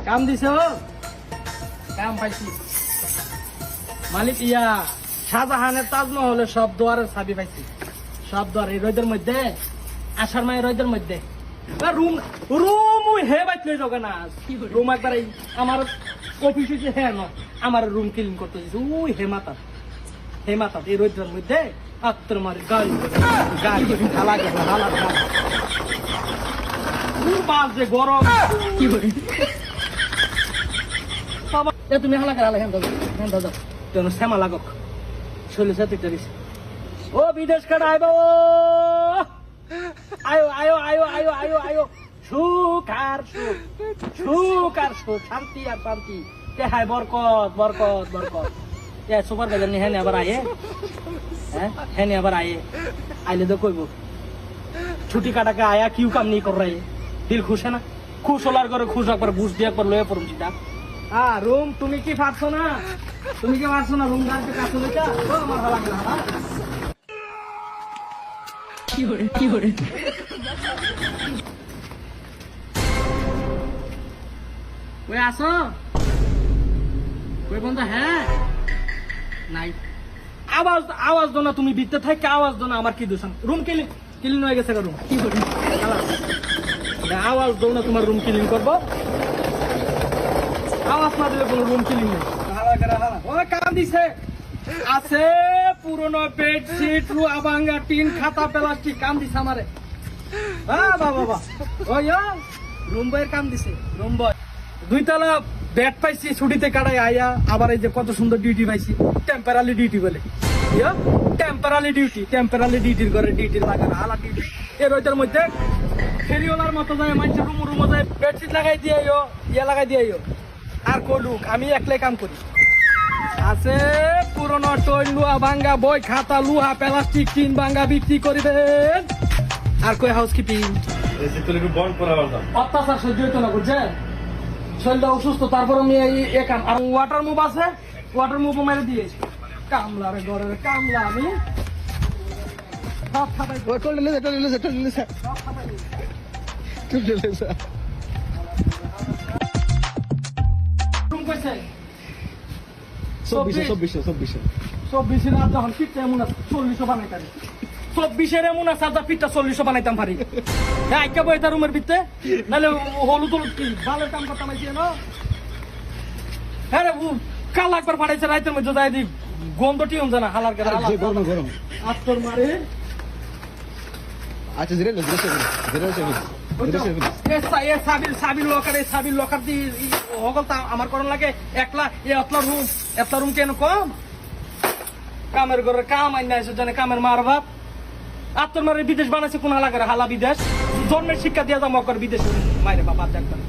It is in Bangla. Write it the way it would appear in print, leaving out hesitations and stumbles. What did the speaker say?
কাম দিছে ও কাম পাইছি মালিক ইয়া শাহজাহানের তাজমহলের সব দুয়ারের চাবি পাইছি সব দুয়ার এই রোদের মধ্যে আষাঢ় মায়ের রোদের মধ্যে রুম রুম ওই হে বাইতে যাবে না রুম একবার এই আমার অফিস হচ্ছে হ্যাঁ ন আমার রুম ক্লিন করতে দিয়েছে ওই হেমাতা এই রোদের মধ্যে আত্মর মারি গাড়ি গাড়ি হালা গেল হালা যে গরম কি করে তুমি হালা করে হ্যাঁ দাদা তেন শ্যামা লাগক চল্লিশ তিরিশ ও বিদেশ কাটা আইব আয়ো আয়ো আয়ো আয়ো আয়ো আয়ো সুখ আর সুখ সুখ আর সুখ শান্তি আর শান্তি কে হাই বরকত বরকত বরকত এ সুপার বাজার নি হ্যাঁ আবার আয়ে হ্যাঁ আবার আয়ে আইলে তো কইব ছুটি কাটাকে আয়া কিউ কাম নি কর রে দিল খুশ না খুশ হলার করে খুশ একবার বুঝ দিয়ে একবার লয়ে পড়ুন চিটা হ্যাঁ রুম তুমি কি পারছো না তুমি কি পারছো না রুম গাড়িতে কাছে লইটা ও আমার ভালো লাগে না কি করে ওই আসো ওই বন্ধু হ্যাঁ নাই আওয়াজ আওয়াজ দো না তুমি বিতে থাকে আওয়াজ দো না আমার কি দোষ রুম ক্লিন হয়ে গেছে রুম কি করি আওয়াজ দো না তোমার রুম ক্লিন করবো আওয়াজ না দিলে কোনো রুম ক্লিন নেই ও কাম দিছে আছে পুরনো বেডশিট রুয়া ভাঙ্গা টিন খাতা প্লাস্টিক কাম দিছে আমারে বাবা ওই রুম বয়ের কাম দিছে রুম বয় 2 তলা বেড পাইছি ছুটিতে কাটাই আয়া আবার এই যে কত সুন্দর ডিউটি পাইছি টেম্পোরারি ডিউটি বলে টেম্পোরারি ডিউটির ঘরে ডিউটির লাগানো আলা ডিউটি এর ওইটার মধ্যে ফেরিওয়ালার মতো যায় মানুষের রুম যায় বেডশিট লাগাই দিয়ে ইয়া লাগাই দিয়ে আর কলুক আমি একলাই কাম করি আছে পুরনো টই লুহা ভাঙ্গা বই খাতা লুহা প্লাস্টিক টিন ভাঙ্গা বিক্রি করিবেন আর কই হাউসকিপিং অত্যাচার সহ্য হইতো না বুঝছে শরীরটা অসুস্থ তারপর আমি এই কাম আর ওয়াটার মুভ আছে ওয়াটার মুভ মেরে দিয়েছি কামলা রে ঘরের কামলা আমি সব খাবাই রুম কইছে 24 রাত যখন ফিটটা এমন আছে 40 বানাইতাম 24 এমন আছে আর ফিটটা 40 বানাইতাম পারি হ্যাঁ কে বইতা রুমের ভিতরে নাহলে হলুদ হলুদ কি ভালো কাম করতাম আইছি না হ্যাঁ রে কাল একবার পাঠাইছে রাইতের মধ্যে যাই দি গন্ধটি হন জানা হালার করে গরম আস্তর মারে আচ্ছা জিরে সাবির লকার দি হগল আমার করন লাগে একলা এতলা রুম কেন কম কামের ঘরের কাম আইনা এসে জানে কামের মার বাপ আত্মর মারে বিদেশ বানাইছে কোন হালা করে হালা বিদেশ জন্মের শিক্ষা দিয়া যাবো বিদেশ মাইরে বাবা একবার